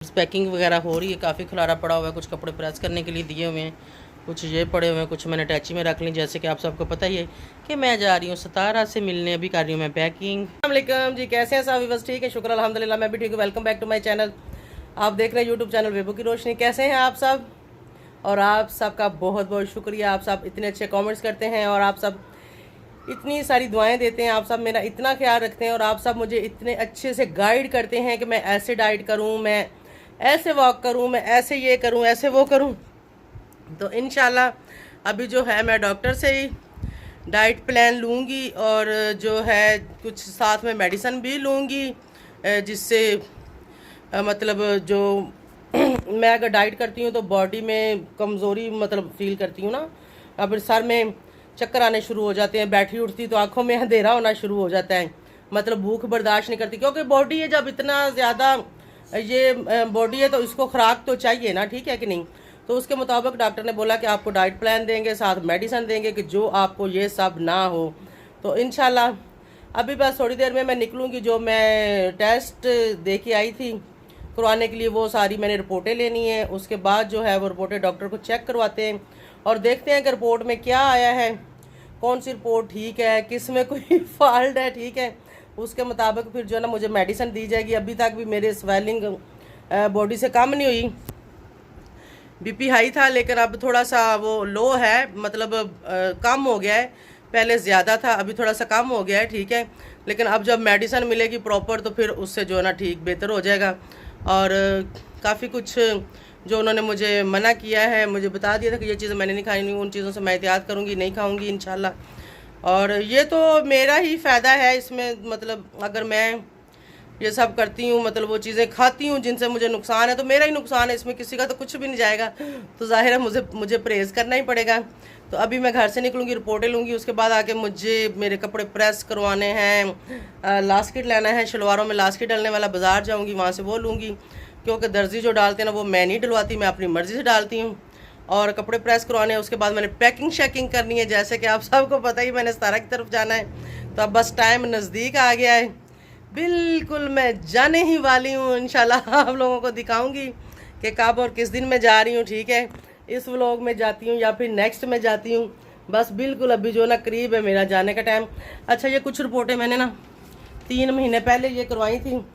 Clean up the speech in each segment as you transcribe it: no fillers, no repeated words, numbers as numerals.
Packing वगैरह हो रही है, काफ़ी खलारा पड़ा हुआ है। कुछ कपड़े प्रेस करने के लिए दिए हुए हैं, कुछ ये पड़े हुए हैं, कुछ मैंने अटैची में रख ली। जैसे कि आप सबको पता ही है कि मैं जा रही हूँ सतारा से मिलने, अभी कर रही हूँ मैं पैकिंग। अस्सलाम जी, कैसे हैं सब? बस ठीक है, शुक्र अल्हम्दुलिल्लाह, मैं भी ठीक हूँ। Welcome back to my channel. आप देख रहे हैं यूट्यूब चैनल बेबू की रोशनी। कैसे हैं आप सब? और आप सबका बहुत बहुत शुक्रिया, आप सब इतने अच्छे कॉमेंट्स करते हैं और आप सब इतनी सारी दुआएं देते हैं, आप सब मेरा इतना ख्याल रखते हैं और आप सब मुझे इतने अच्छे से गाइड करते हैं कि मैं ऐसे डाइट करूं, मैं ऐसे वॉक करूं, मैं ऐसे ये करूं, ऐसे वो करूं। तो इंशाल्लाह अभी जो है मैं डॉक्टर से ही डाइट प्लान लूँगी और जो है कुछ साथ में मेडिसिन भी लूँगी, जिससे मतलब जो मैं अगर डाइट करती हूँ तो बॉडी में कमज़ोरी मतलब फील करती हूँ ना, अब सर में चक्कर आने शुरू हो जाते हैं, बैठी उठती तो आंखों में अंधेरा होना शुरू हो जाता है, मतलब भूख बर्दाश्त नहीं करती, क्योंकि बॉडी है जब इतना ज़्यादा ये बॉडी है तो इसको खुराक तो चाहिए ना, ठीक है कि नहीं। तो उसके मुताबिक डॉक्टर ने बोला कि आपको डाइट प्लान देंगे, साथ मेडिसिन देंगे कि जो आपको ये सब ना हो। तो इंशाल्लाह अभी बस थोड़ी देर में मैं निकलूँगी। जो मैं टेस्ट दे के आई थी करवाने के लिए, वो सारी मैंने रिपोर्टें लेनी है। उसके बाद जो है वो रिपोर्टें डॉक्टर को चेक करवाते हैं और देखते हैं कि रिपोर्ट में क्या आया है, कौन सी रिपोर्ट ठीक है, किस में कोई फॉल्ट है, ठीक है। उसके मुताबिक फिर जो है ना मुझे मेडिसिन दी जाएगी। अभी तक भी मेरे स्वेलिंग बॉडी से कम नहीं हुई। बीपी हाई था लेकिन अब थोड़ा सा वो लो है, मतलब कम हो गया है, पहले ज़्यादा था, अभी थोड़ा सा कम हो गया है, ठीक है। लेकिन अब जब मेडिसिन मिलेगी प्रॉपर तो फिर उससे जो है ना ठीक बेहतर हो जाएगा। और काफ़ी कुछ जो उन्होंने मुझे मना किया है, मुझे बता दिया था कि ये चीज़ें मैंने नहीं खानी, उन चीज़ों से मैं एहतियात करूँगी, नहीं खाऊँगी इंशाल्लाह। और ये तो मेरा ही फ़ायदा है इसमें, मतलब अगर मैं ये सब करती हूँ, मतलब वो चीज़ें खाती हूँ जिनसे मुझे नुकसान है, तो मेरा ही नुकसान है, इसमें किसी का तो कुछ भी नहीं जाएगा। तो जाहिर है मुझे परहेज़ करना ही पड़ेगा। तो अभी मैं घर से निकलूँगी, रिपोर्टें लूँगी, उसके बाद आके मुझे मेरे कपड़े प्रेस करवाने हैं, लास्किट लेना है, शलवारों में लास्किट डलने वाला बाज़ार जाऊँगी, वहाँ से वो लूँगी, क्योंकि दर्जी जो डालते हैं ना वो मैं नहीं डलवाती, मैं अपनी मर्ज़ी से डालती हूँ। और कपड़े प्रेस करवाने हैं, उसके बाद मैंने पैकिंग शैकिंग करनी है। जैसे कि आप सबको पता ही मैंने सतारा की तरफ जाना है, तो अब बस टाइम नज़दीक आ गया है, बिल्कुल मैं जाने ही वाली हूँ। इंशाल्लाह आप लोगों को दिखाऊंगी कि कब और किस दिन मैं जा रही हूँ, ठीक है। इस व्लॉग में जाती हूँ या फिर नेक्स्ट में जाती हूँ, बस बिल्कुल अभी जो ना करीब है मेरा जाने का टाइम। अच्छा, ये कुछ रिपोर्टें मैंने ना 3 महीने पहले ये करवाई थी।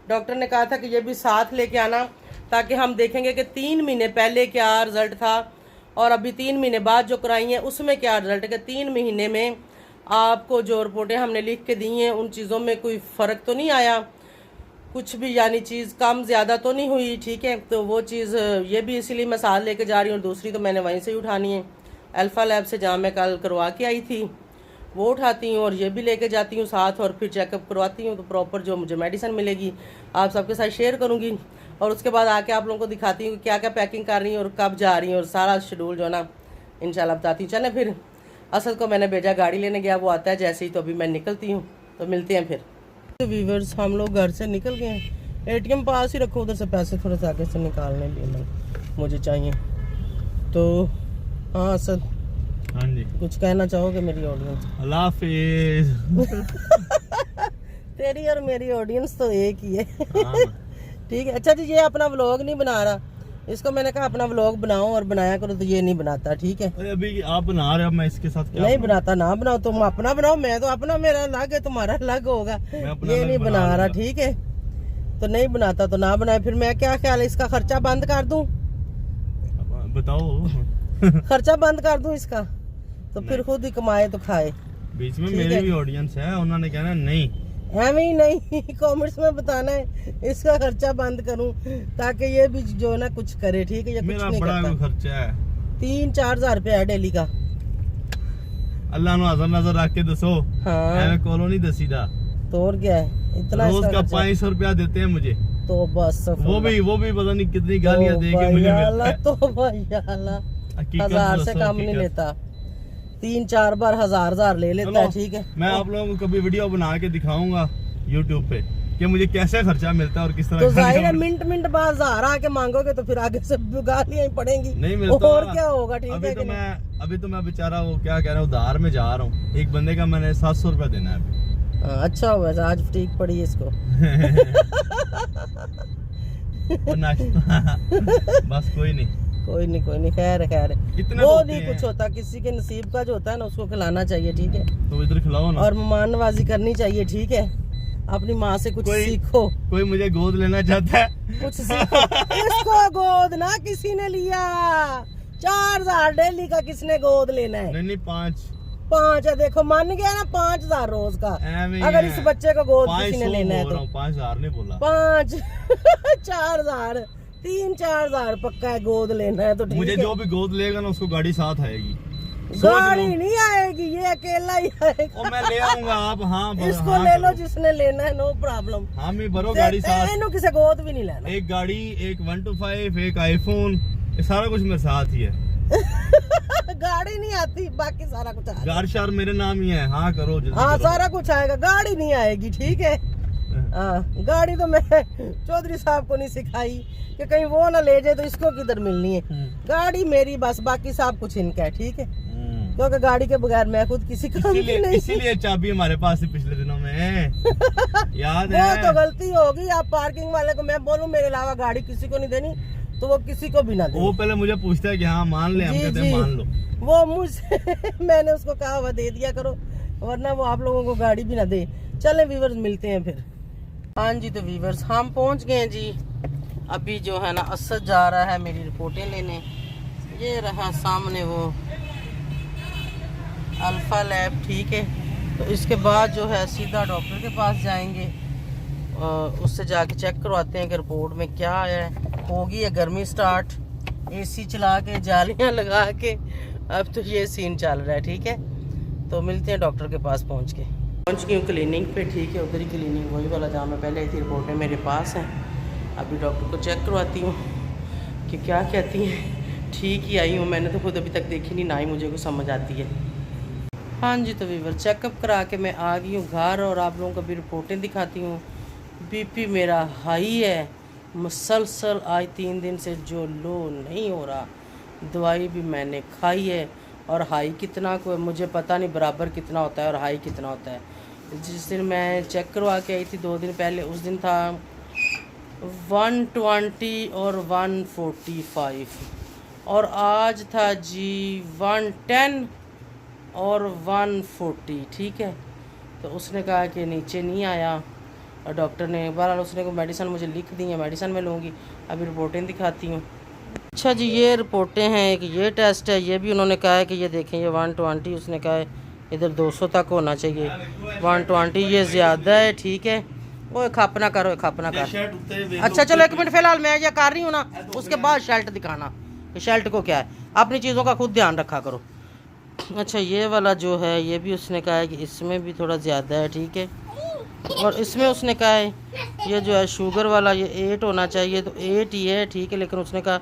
डॉक्टर ने कहा था कि ये भी साथ लेके आना, ताकि हम देखेंगे कि 3 महीने पहले क्या रिज़ल्ट था और अभी 3 महीने बाद जो कराई हैं उसमें क्या रिज़ल्ट है, कि 3 महीने में आपको जो रिपोर्टें हमने लिख के दी हैं उन चीज़ों में कोई फ़र्क तो नहीं आया कुछ भी, यानी चीज़ कम ज़्यादा तो नहीं हुई, ठीक है। तो वो चीज़ ये भी इसीलिए मैं साथ लेके जा रही हूँ। दूसरी तो मैंने वहीं से ही उठानी है, अल्फ़ा लैब से जहाँ मैं कल करवा के आई थी वो उठाती हूँ और ये भी लेके जाती हूँ साथ, और फिर चेकअप करवाती हूँ। तो प्रॉपर जो मुझे मेडिसिन मिलेगी आप सबके साथ शेयर करूँगी और उसके बाद आके आप लोगों को दिखाती हूँ क्या क्या पैकिंग कर रही हूँ और कब जा रही हूँ, और सारा शेड्यूल जो है ना इंशाल्लाह बताती हूँ। चलें फिर, असद को मैंने भेजा, गाड़ी लेने गया, वो आता है जैसे ही, तो अभी मैं निकलती हूँ, तो मिलते हैं फिर। तो व्यूवर्स, हम लोग घर से निकल गए हैं। एटीएम पास ही रखो, उधर से पैसे थोड़े से आगे से निकालने लिए मुझे चाहिए। तो हाँ असद, हाँ जी, कुछ कहना चाहोगे मेरी ऑडियंस? अल्लाह हाफिज़। तेरी और मेरी ऑडियंस तो एक ही है। हाँ। ठीक है। अच्छा जी, ये अपना व्लॉग नहीं बना रहा, इसको मैंने कहा अपना व्लॉग बनाओ और बनाया करो, तो ये नहीं बनाता, ठीक है। अभी आप बना रहे हो, मैं इसके साथ क्या नहीं बनाता, ना बनाओ, तुम अपना बनाओ, मैं तो अपना, मेरा अलग है, तुम्हारा अलग होगा, ये नहीं बना रहा, ठीक है। तो नहीं बनाता तो ना बनाए, फिर मैं क्या ख्याल है, इसका खर्चा बंद कर दूं? बताओ। खर्चा बंद कर दूं इसका, तो फिर खुद ही कमाए तो खाए। बीच में मेरी भी ऑडियंस है, उन्होंने कहना नहीं, हमें ही नहीं, कमेंट्स में बताना है इसका खर्चा बंद करूं, ताकि ये भी जो ना कुछ करे, ठीक है। ये कुछ नहीं बड़ा करता, खर्चा है, 3-4 हज़ार रुपया है डेली का। अल्लाह नु हाज़र नजर रख के दसो। हाँ कॉलो नहीं दसीदा, तो और क्या है, इतना रोज का 500 रुपया देते हैं मुझे, तो बस वो भी पता नहीं कितनी गालियां दे के मुझे मिलता है। तो 1000 से कम नहीं लेता, 3-4 बार 1000 ले लेता है, ठीक है। मैं आप लोगों को कभी वीडियो बना के दिखाऊंगा यूट्यूब पे कि मुझे कैसे खर्चा मिलता है और किस तरह। तो जाहिर है मिनट बाद 1000 आके मांगोगे तो फिर आगे से गालियां ही पड़ेंगी, नहीं मिलता और क्या होगा, ठीक है। अभी तो मैं बेचारा वो क्या कह रहा हूँ, उधार में जा रहा हूँ, एक बंदे का मैंने 700 रुपया देना है अभी। अच्छा हुआ आज ठीक पड़ी इसको। और नाश्ता बस कोई नहीं कोई नहीं, खैर कितने वो होते नहीं हैं? कुछ होता, किसी के नसीब का जो होता है ना उसको खिलाना चाहिए, ठीक है। तो इधर खिलाओ ना। और मेहमान नवाजी करनी चाहिए, ठीक है। अपनी माँ से कुछ सीखो। कोई मुझे गोद लेना चाहता है कुछ सीखो। इसको गोद ना किसी ने लिया, 4000 डेली का किसने गोद लेना है? नहीं 5 है, देखो मान गया ना, 5000 रोज का। अगर इस बच्चे को गोद किसी ने लेना है तो 5000 नहीं बोला, 5 4000 3-4 पक्का है गोद लेना है तो ठीक मुझे है। जो भी गोद लेगा ना उसको गाड़ी साथ आएगी। गाड़ी नहीं आएगी, ये अकेला ही आएगा। मैं ले आऊंगा आप। हाँ इसको ले लो जिसने लेना है, नो प्रॉब्लम। हाँ मैं भरो गाड़ी साथ। इन्हों किसे गोद भी नहीं लेना। एक गाड़ी, एक 125, एक आईफोन, ये सारा कुछ मेरे साथ ही है। गाड़ी नहीं आती, बाकी सारा कुछ आएगा। गाड़ी शार मेरे नाम ही है। हाँ करो जल्दी हाँ करो। सारा कुछ आएगा, गाड़ी नहीं आएगी, ठीक है। हाँ गाड़ी तो मैं चौधरी साहब को नहीं सिखाई कि कहीं वो ना ले जाए तो इसको किधर मिलनी है। गाड़ी मेरी बस, बाकी सब कुछ इनका है, ठीक है। क्योंकि गाड़ी के बगैर मैं खुद किसी काम की नहीं। इसीलिए चाबी हमारे पास थी पिछले दिनों में याद है। वो तो गलती होगी, आप पार्किंग वाले को मैं बोलूं मेरे अलावा गाड़ी किसी को नहीं देनी तो वो किसी को भी ना दे। वो पहले मुझे पूछता है कि हाँ मान ले, हम कहते हैं मान लो। वो मुझे मैंने उसको कहा हुआ दे दिया करो, वरना वो आप लोगों को गाड़ी भी ना दे। चले व्यूवर्स मिलते हैं फिर। हाँ जी तो व्यूवर्स हम पहुंच गए हैं जी। अभी जो है ना असद जा रहा है मेरी रिपोर्टें लेने। ये रहा सामने वो अल्फा लैब, ठीक है। तो इसके बाद जो है सीधा डॉक्टर के पास जाएंगे और उससे जाके चेक करवाते हैं कि रिपोर्ट में क्या आया है। होगी है गर्मी स्टार्ट, एसी चला के जालियां लगा के, अब तो ये सीन चल रहा है, ठीक है। तो मिलते हैं डॉक्टर के पास पहुंच गई हूँ क्लिनिक पे, ठीक है। उधर ही क्लिनिक वही वाला जहाँ मैं पहले आई थी। रिपोर्टें मेरे पास हैं, अभी डॉक्टर को चेक करवाती हूँ कि क्या कहती हैं। ठीक ही आई हूँ, मैंने तो खुद अभी तक देखी नहीं, ना ही मुझे कुछ समझ आती है। हाँ जी तो वीवर चेकअप करा के मैं आ गई हूँ घर और आप लोगों को भी रिपोर्टें दिखाती हूँ। बीपी मेरा हाई है मुसलसल, आज 3 दिन से जो लो नहीं हो रहा। दवाई भी मैंने खाई है और हाई कितना को मुझे पता नहीं, बराबर कितना होता है और हाई कितना होता है। जिस दिन मैं चेक करवा के आई थी 2 दिन पहले, उस दिन था 120 और 145 और आज था जी 110 और 140, ठीक है। तो उसने कहा कि नीचे नहीं आया और डॉक्टर ने बहरहाल उसने को मेडिसिन मुझे लिख दी है, मेडिसिन मैं लूँगी। अभी रिपोर्टें दिखाती हूँ। अच्छा जी ये रिपोर्टें हैं, एक ये टेस्ट है, ये भी उन्होंने कहा है कि ये देखें ये 120, उसने कहा है इधर 200 तक होना चाहिए, 120 ये ज़्यादा है, ठीक है। वो खापना करो, खापना कर। अच्छा चलो 1 मिनट फ़िलहाल मैं ये कर रही हूँ ना, उसके बाद शर्ट दिखाना कि शर्ट को क्या है। अपनी चीज़ों का खुद ध्यान रखा करो। अच्छा ये वाला जो है ये भी उसने कहा है कि इसमें भी थोड़ा ज़्यादा है, ठीक है। और इसमें उसने कहा है ये जो है शुगर वाला ये 8 होना चाहिए, तो 8 ही है, ठीक है। लेकिन उसने कहा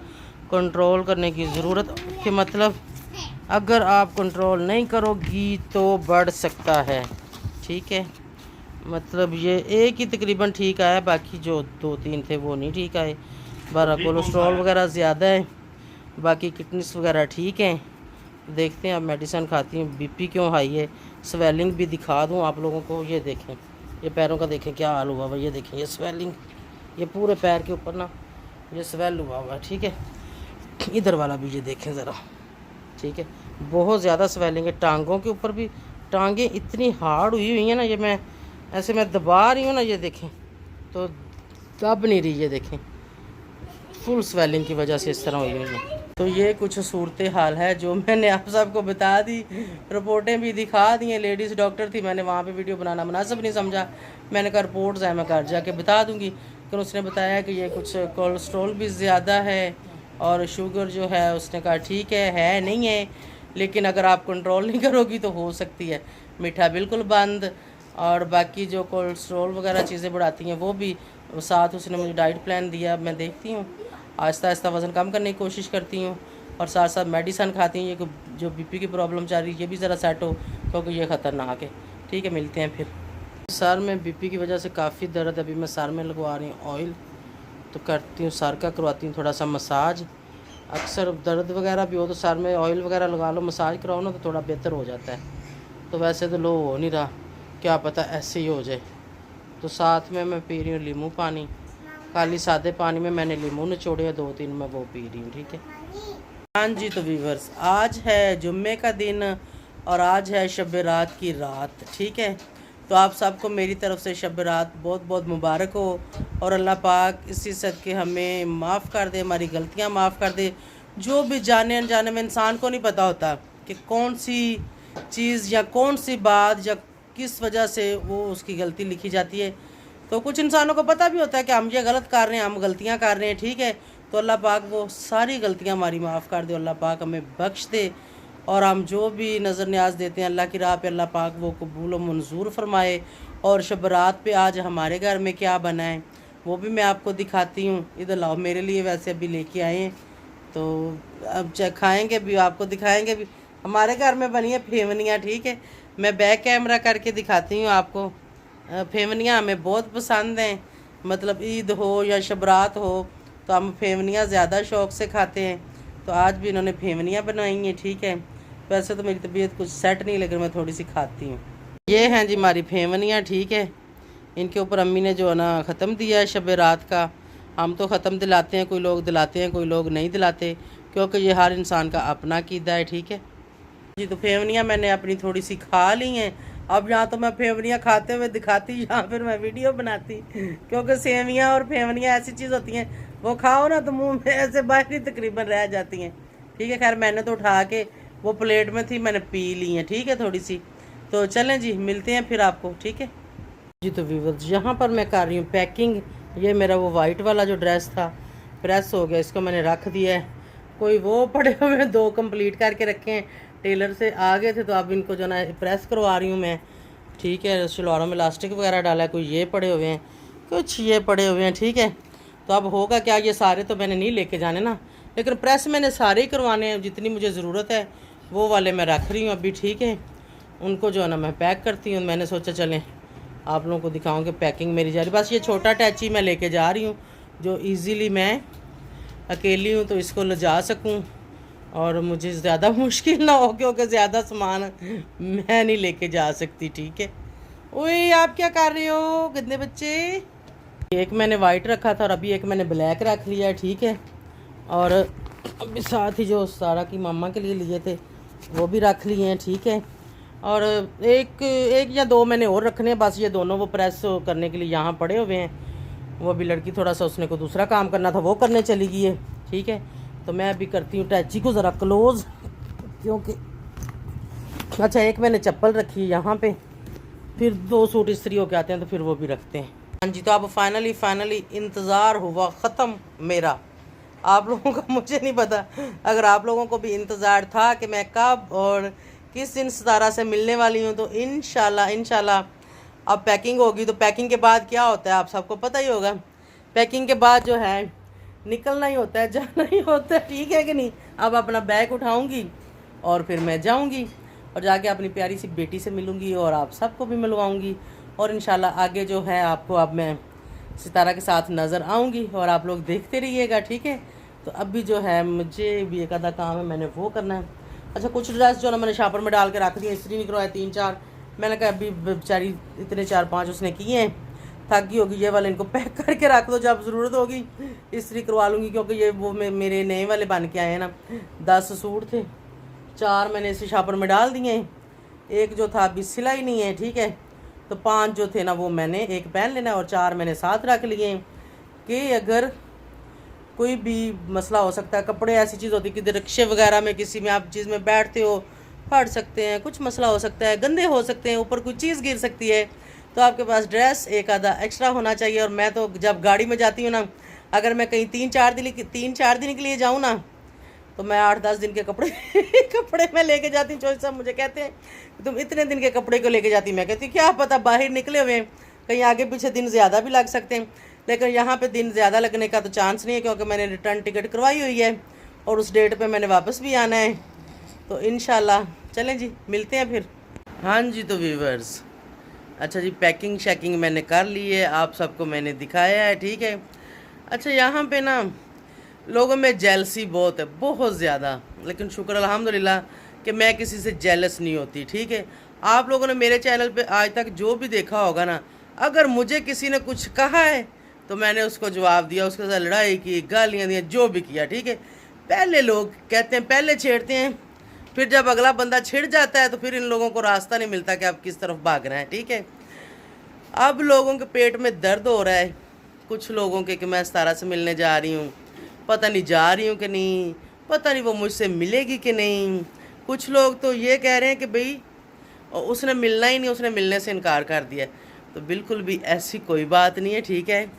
कंट्रोल करने की ज़रूरत, कि मतलब अगर आप कंट्रोल नहीं करोगी तो बढ़ सकता है, ठीक है। मतलब ये एक ही तकरीबन ठीक आया, बाकी जो 2-3 थे वो नहीं ठीक आए। 12 कोलेस्ट्रॉल वगैरह ज़्यादा है, बाकी किडनीस वगैरह ठीक हैं। देखते हैं अब मेडिसिन खाती हूँ। बीपी क्यों हाई है, स्वेलिंग भी दिखा दूँ आप लोगों को। ये देखें, ये पैरों का देखें क्या हाल हुआ भाई, ये देखें ये स्वेलिंग, ये पूरे पैर के ऊपर ना ये स्वेल हुआ हुआ है, ठीक है। इधर वाला भी ये देखें ज़रा, ठीक है, बहुत ज़्यादा स्वेलिंग है। टांगों के ऊपर भी, टांगें इतनी हार्ड हुई हैं ना, ये मैं ऐसे मैं दबा रही हूँ ना, ये देखें तो दब नहीं रही, ये देखें फुल स्वेलिंग की वजह से इस तरह हुई है। तो ये कुछ सूरत हाल है जो मैंने आप सबको बता दी, रिपोर्टें भी दिखा दी हैं। लेडीज़ डॉक्टर थी, मैंने वहाँ पे वीडियो बनाना मुनासिब नहीं समझा, मैंने कहा रिपोर्ट्स हैं मैं घर जाके बता दूँगी। लेकिन उसने बताया कि ये कुछ कोलेस्ट्रॉल भी ज़्यादा है और शुगर जो है उसने कहा ठीक है नहीं है, लेकिन अगर आप कंट्रोल नहीं करोगी तो हो सकती है। मीठा बिल्कुल बंद, और बाकी जो कोलेस्ट्रॉल वगैरह चीज़ें बढ़ाती हैं वो भी साथ। उसने मुझे डाइट प्लान दिया, मैं देखती हूँ आहिस्ता आहिस्ता वज़न कम करने की कोशिश करती हूँ और साथ साथ मेडिसिन खाती हूँ। ये जो बीपी की प्रॉब्लम चल रही है ये भी ज़रा सेट हो, क्योंकि ये ख़तरनाक है, ठीक है। मिलते हैं फिर। सर में बीपी की वजह से काफ़ी दर्द, अभी मैं सर में लगवा रही हूँ ऑयल, तो करती हूँ सर का करवाती हूँ थोड़ा सा मसाज। अक्सर दर्द वगैरह भी हो तो सर में ऑयल वगैरह लगा लो, मसाज कराओ ना तो थोड़ा बेहतर हो जाता है। तो वैसे तो लो हो नहीं रहा, क्या पता ऐसे ही हो जाए। तो साथ में मैं पी रही हूँ नींबू पानी, खाली सादे पानी में मैंने लीमू निचोड़े और 2-3 मैं वो पी रही हूँ, ठीक है। हाँ जी, तो व्यूवर्स आज है जुम्मे का दिन और आज है शब रात की रात, ठीक है। तो आप सबको मेरी तरफ से शब रात बहुत बहुत मुबारक हो और अल्लाह पाक इसी सदके हमें माफ़ कर दे, हमारी गलतियाँ माफ़ कर दे। जो भी जाने अनजाने में, इंसान को नहीं पता होता कि कौन सी चीज़ या कौन सी बात या किस वजह से वो उसकी गलती लिखी जाती है। तो कुछ इंसानों को पता भी होता है कि हम ये गलत कर रहे हैं, हम गलतियाँ कर रहे हैं, ठीक है। तो अल्लाह पाक वो सारी गलतियाँ हमारी माफ़ कर दे, अल्लाह पाक हमें बख्श दे और हम जो भी नज़र न्याज देते हैं अल्लाह की राह पे अल्लाह पाक वो कबूल व मंजूर फरमाए। और शब रात पे आज हमारे घर में क्या बना है वो भी मैं आपको दिखाती हूँ। इधर लाओ, मेरे लिए वैसे अभी लेके आए हैं तो अब खाएँगे भी, आपको दिखाएँगे भी। हमारे घर में बनी है फेवनियाँ, ठीक है। मैं बैक कैमरा करके दिखाती हूँ आपको। फेवनियाँ हमें बहुत पसंद हैं, मतलब ईद हो या शब रात हो तो हम फेवनियाँ ज़्यादा शौक़ से खाते हैं। तो आज भी इन्होंने फेवनियाँ बनाई हैं, ठीक है। वैसे तो मेरी तबीयत कुछ सेट नहीं, लेकिन मैं थोड़ी सी खाती हूँ। ये हैं जी हमारी फेवनियाँ, ठीक है। इनके ऊपर अम्मी ने जो है ना ख़त्म दिया है शब रात का। हम तो ख़त्म दिलाते हैं, कोई लोग दिलाते हैं, कोई लोग नहीं दिलाते, क्योंकि ये हर इंसान का अपना अक़ीदा है, ठीक है जी। तो फेवनियाँ मैंने अपनी थोड़ी सी खा ली हैं। अब यहाँ तो मैं फेवनियाँ खाते हुए दिखाती, यहाँ फिर मैं वीडियो बनाती, क्योंकि सेवियाँ और फेवनियाँ ऐसी चीज़ होती हैं वो खाओ ना तो मुंह में ऐसे बाहर ही तकरीबन रह जाती हैं, ठीक है। खैर मैंने तो उठा के वो प्लेट में थी, मैंने पी ली हैं, ठीक है, थोड़ी सी। तो चलें जी, मिलते हैं फिर आपको, ठीक है जी। तो व्यूअर्स यहाँ पर मैं कर रही हूँ पैकिंग। ये मेरा वो वाइट वाला जो ड्रेस था प्रेस हो गया, इसको मैंने रख दिया है। कोई वो पड़े हुए 2 कंप्लीट करके रखे हैं, टेलर से आ गए थे तो अब इनको जो ना प्रेस करवा रही हूँ मैं, ठीक है। शलवारों में इलास्टिक वगैरह डाला है, कोई ये पड़े हुए हैं, कुछ ये पड़े हुए हैं, ठीक है। तो अब होगा क्या, ये सारे तो मैंने नहीं लेके जाने ना, लेकिन प्रेस मैंने सारे ही करवाने हैं। जितनी मुझे ज़रूरत है वो वाले मैं रख रही हूँ अभी, ठीक है। उनको जो है ना मैं पैक करती हूँ। मैंने सोचा चलें आप लोगों को दिखाऊँ कि पैकिंग मेरी जा रही। बस ये छोटा अटैची मैं लेके जा रही हूँ जो ईज़िली मैं अकेली हूँ तो इसको ले जा सकूँ और मुझे ज़्यादा मुश्किल ना हो, क्योंकि ज़्यादा सामान मैं नहीं लेके जा सकती, ठीक है। ओए आप क्या कर रहे हो गंदे बच्चे। एक मैंने वाइट रखा था और अभी एक मैंने ब्लैक रख लिया है, ठीक है। और अभी साथ ही जो सारा की मामा के लिए लिए थे वो भी रख लिए हैं, ठीक है। और एक या 2 मैंने और रखने हैं, बस ये दोनों वो प्रेस करने के लिए यहाँ पड़े हुए हैं। वो भी लड़की थोड़ा सा उसने को दूसरा काम करना था वो करने चली गई है, ठीक है। तो मैं अभी करती हूँ अटैची को ज़रा क्लोज़, क्योंकि अच्छा एक मैंने चप्पल रखी है यहाँ पे, फिर 2 सूट इस्त्री होके आते हैं तो फिर वो भी रखते हैं। हाँ जी, तो अब फाइनली इंतज़ार हुआ ख़त्म मेरा। आप लोगों का मुझे नहीं पता, अगर आप लोगों को भी इंतज़ार था कि मैं कब और किस दिन सितारा से मिलने वाली हूँ, तो इंशाल्लाह अब पैकिंग होगी। तो पैकिंग के बाद क्या होता है आप सबको पता ही होगा। पैकिंग के बाद जो है निकलना ही होता है, जाना ही होता है, ठीक है कि नहीं। अब अपना बैग उठाऊँगी और फिर मैं जाऊँगी और जाके अपनी प्यारी सी बेटी से मिलूँगी और आप सबको भी मिलवाऊँगी। और इंशाल्लाह आगे जो है आपको अब मैं सितारा के साथ नज़र आऊँगी और आप लोग देखते रहिएगा, ठीक है। तो अभी जो है मुझे भी एक आधा काम है, मैंने वो करना है। अच्छा कुछ ड्रेस जो ना मैंने शापर में डाल के रख दिए, इस्त्री नहीं करवाए 3-4। मैंने कहा अभी बेचारी इतने 4-5 उसने किए हैं, थक गई होगी, ये वाले इनको पैक करके रख दो, जब ज़रूरत होगी इस्त्री करवा लूँगी। क्योंकि ये वो मेरे नए वाले बन के आए हैं ना। 10 सूट थे, 4 मैंने इसी शापर में डाल दिए हैं, एक जो था अभी सिलाई नहीं है, ठीक है। तो 5 जो थे ना वो मैंने एक पहन लेना और 4 मैंने साथ रख लिए हैं कि अगर कोई भी मसला हो सकता है। कपड़े ऐसी चीज़ होती है कि रिक्शे वगैरह में किसी में आप चीज़ में बैठते हो, फट सकते हैं, कुछ मसला हो सकता है, गंदे हो सकते हैं, ऊपर कोई चीज़ गिर सकती है। तो आपके पास ड्रेस एक आधा एक्स्ट्रा होना चाहिए। और मैं तो जब गाड़ी में जाती हूँ ना, अगर मैं कहीं 3-4 दिन के लिए जाऊँ ना, तो मैं 8-10 दिन के कपड़े कपड़े मैं लेके जाती हूँ। चोरी साहब मुझे कहते हैं तुम इतने दिन के कपड़े को लेके जाती। मैं कहती हूँ क्या पता बाहर निकले हुए हैं, कहीं आगे पीछे दिन ज़्यादा भी लग सकते हैं। लेकिन यहाँ पे दिन ज़्यादा लगने का तो चांस नहीं है, क्योंकि मैंने रिटर्न टिकट करवाई हुई है और उस डेट पे मैंने वापस भी आना है। तो इंशाल्लाह चलें जी, मिलते हैं फिर। हाँ जी, तो व्यूवर्स अच्छा जी, पैकिंग शैकिंग मैंने कर ली है, आप सबको मैंने दिखाया है, ठीक है। अच्छा यहाँ पे ना लोगों में जेलसी बहुत है, बहुत ज़्यादा, लेकिन शुक्र अल्हम्दुलिल्लाह कि मैं किसी से जेलस नहीं होती, ठीक है। आप लोगों ने मेरे चैनल पे आज तक जो भी देखा होगा ना, अगर मुझे किसी ने कुछ कहा है तो मैंने उसको जवाब दिया, उसके साथ लड़ाई की, गालियाँ दी, जो भी किया, ठीक है। पहले लोग कहते हैं, पहले छेड़ते हैं, फिर जब अगला बंदा छिड़ जाता है तो फिर इन लोगों को रास्ता नहीं मिलता कि आप किस तरफ भागना है, ठीक है। अब लोगों के पेट में दर्द हो रहा है, कुछ लोगों के, कि मैं सितारा से मिलने जा रही हूँ, पता नहीं जा रही हूँ कि नहीं, पता नहीं वो मुझसे मिलेगी कि नहीं। कुछ लोग तो ये कह रहे हैं कि भाई उसने मिलना ही नहीं, उसने मिलने से इनकार कर दिया। तो बिल्कुल भी ऐसी कोई बात नहीं है, ठीक है।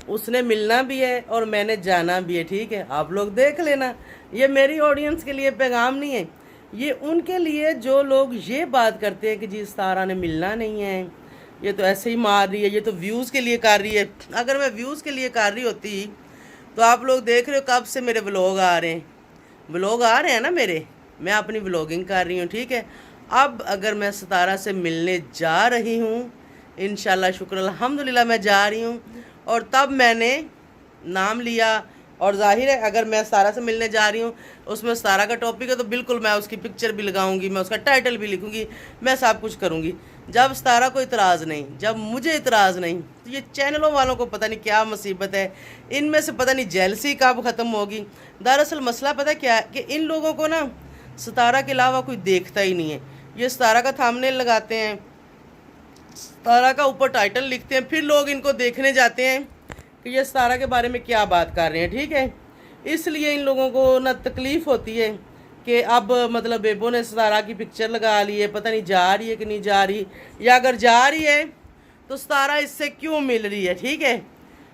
उसने मिलना भी है और मैंने जाना भी है, ठीक है। आप लोग देख लेना, ये मेरी ऑडियंस के लिए पैगाम नहीं है, ये उनके लिए जो लोग ये बात करते हैं कि जी सितारा ने मिलना नहीं है, ये तो ऐसे ही मार रही है, ये तो व्यूज़ के लिए कर रही है। अगर मैं व्यूज़ के लिए कर रही होती तो आप लोग देख रहे हो कब से मेरे व्लॉग आ रहे हैं, व्लॉग आ रहे हैं ना मेरे, मैं अपनी व्लॉगिंग कर रही हूँ, ठीक है। अब अगर मैं सितारा से मिलने जा रही हूँ, इंशाल्लाह शुक्र अल्हम्दुलिल्लाह मैं जा रही हूँ, और तब मैंने नाम लिया, और जाहिर है अगर मैं सितारा से मिलने जा रही हूँ, उसमें सितारा का टॉपिक है तो बिल्कुल मैं उसकी पिक्चर भी लगाऊंगी, मैं उसका टाइटल भी लिखूंगी, मैं सब कुछ करूंगी। जब सितारा को इतराज़ नहीं, जब मुझे इतराज़ नहीं, तो ये चैनलों वालों को पता नहीं क्या मुसीबत है, इनमें से पता नहीं जेलसी कब ख़त्म होगी। दरअसल मसला पता क्या है कि इन लोगों को ना सितारा के अलावा कोई देखता ही नहीं है। ये सितारा का थंबनेल लगाते हैं, सितारा का ऊपर टाइटल लिखते हैं, फिर लोग इनको देखने जाते हैं कि ये सितारा के बारे में क्या बात कर रहे हैं, ठीक है। इसलिए इन लोगों को ना तकलीफ़ होती है कि अब मतलब बेबो ने सितारा की पिक्चर लगा ली है, पता नहीं जा रही है कि नहीं जा रही, या अगर जा रही है तो सितारा इससे क्यों मिल रही है, ठीक है।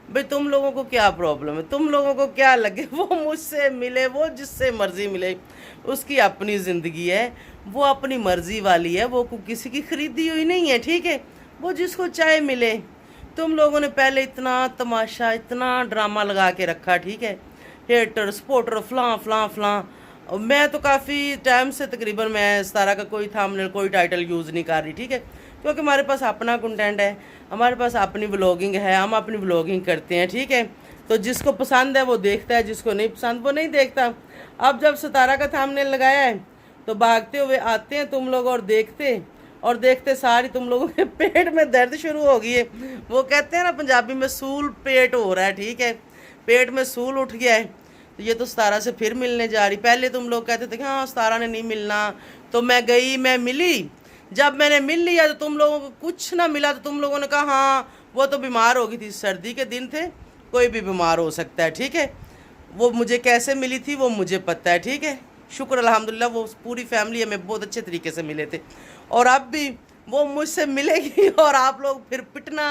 भाई तुम लोगों को क्या प्रॉब्लम है, तुम लोगों को क्या लगे, वो मुझसे मिले, वो जिससे मर्ज़ी मिले, उसकी अपनी ज़िंदगी है, वो अपनी मर्ज़ी वाली है, वो किसी की खरीदी हुई नहीं है, ठीक है। वो जिसको चाहे मिले। तुम लोगों ने पहले इतना तमाशा, इतना ड्रामा लगा के रखा, ठीक है, हेटर सपोर्टर फलां फलां फलां। मैं तो काफ़ी टाइम से तकरीबन मैं सितारा का कोई थंबनेल, कोई टाइटल यूज़ नहीं कर रही, ठीक है, क्योंकि हमारे पास अपना कंटेंट है, हमारे पास अपनी व्लॉगिंग है, हम अपनी व्लॉगिंग करते हैं, ठीक है। तो जिसको पसंद है वो देखता है, जिसको नहीं पसंद वो नहीं देखता। अब जब सितारा का थंबनेल लगाया है तो भागते हुए आते हैं तुम लोग, और देखते सारी तुम लोगों के पेट में दर्द शुरू हो गई है। वो कहते हैं ना पंजाबी में, सूल पेट हो रहा है, ठीक है, पेट में सूल उठ गया है। तो ये तो सितारा से फिर मिलने जा रही। पहले तुम लोग कहते थे कि हाँ सितारा ने नहीं मिलना, तो मैं गई, मैं मिली। जब मैंने मिल लिया तो तुम लोगों को कुछ ना मिला, तो तुम लोगों ने कहा हाँ वो तो बीमार हो गई थी, सर्दी के दिन थे, कोई भी बीमार हो सकता है, ठीक है। वो मुझे कैसे मिली थी वो मुझे पता है, ठीक है। शुक्र अल्हम्दुलिल्लाह वो पूरी फैमिली हमें बहुत अच्छे तरीके से मिले थे, और अब भी वो मुझसे मिलेगी, और आप लोग फिर पिटना,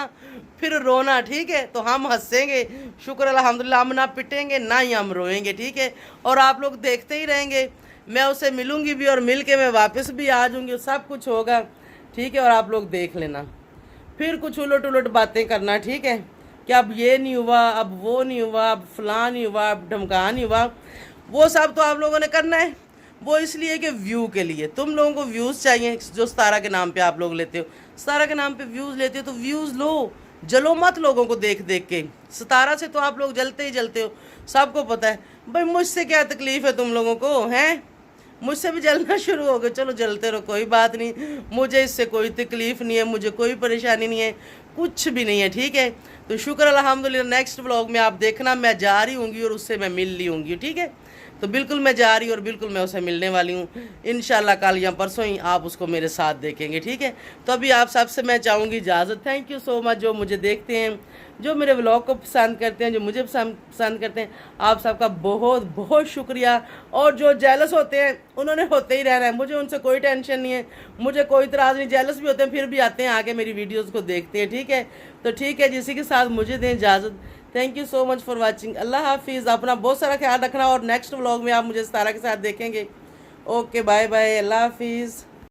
फिर रोना, ठीक है। तो हम हंसेंगे, शुक्र अल्हम्दुलिल्लाह, हम ना पिटेंगे ना ही हम रोएंगे, ठीक है। और आप लोग देखते ही रहेंगे, मैं उसे मिलूंगी भी और मिल के मैं वापस भी आ जाऊंगी, सब कुछ होगा, ठीक है। और आप लोग देख लेना, फिर कुछ उलट उलट बातें करना, ठीक है, कि अब ये नहीं हुआ, अब वो नहीं हुआ, अब फलां नहीं हुआ, अब ढमका नहीं हुआ। वो सब तो आप लोगों ने करना है, वो इसलिए कि व्यू के लिए। तुम लोगों को व्यूज़ चाहिए, जो सितारा के नाम पे आप लोग लेते हो, सितारा के नाम पे व्यूज़ लेते हो तो व्यूज़ लो, जलो मत लोगों को देख देख के। सितारा से तो आप लोग जलते ही जलते हो, सबको पता है। भाई मुझसे क्या तकलीफ़ है तुम लोगों को, हैं, मुझसे भी जलना शुरू हो गए, चलो जलते रहो, कोई बात नहीं, मुझे इससे कोई तकलीफ़ नहीं है, मुझे कोई परेशानी नहीं है, कुछ भी नहीं है, ठीक है। तो शुक्र अल्हम्दुलिल्लाह, नेक्स्ट व्लॉग में आप देखना मैं जा रही होंगी और उससे मैं मिल ली होंगी, ठीक है। तो बिल्कुल मैं जा रही हूँ और बिल्कुल मैं उसे मिलने वाली हूँ, इंशाल्लाह कल या परसों ही आप उसको मेरे साथ देखेंगे, ठीक है। तो अभी आप सबसे मैं चाहूँगी इजाज़त। थैंक यू सो मच जो मुझे देखते हैं, जो मेरे व्लॉग को पसंद करते हैं, जो मुझे पसंद करते हैं, आप सबका बहुत बहुत शुक्रिया। और जो जेलस होते हैं उन्होंने होते ही रहना है, मुझे उनसे कोई टेंशन नहीं है, मुझे कोई इतराज़ नहीं। जेलस भी होते हैं फिर भी आते हैं आके मेरी वीडियोज़ को देखते हैं, ठीक है। तो ठीक है, जिसी के साथ मुझे दें इजाज़त। Thank you so much for watching. अल्लाह हाफिज़, अपना बहुत सारा ख्याल रखना, और नेक्स्ट व्लॉग में आप मुझे सितारा के साथ देखेंगे। ओके बाय बाय, अल्लाह हाफिज़।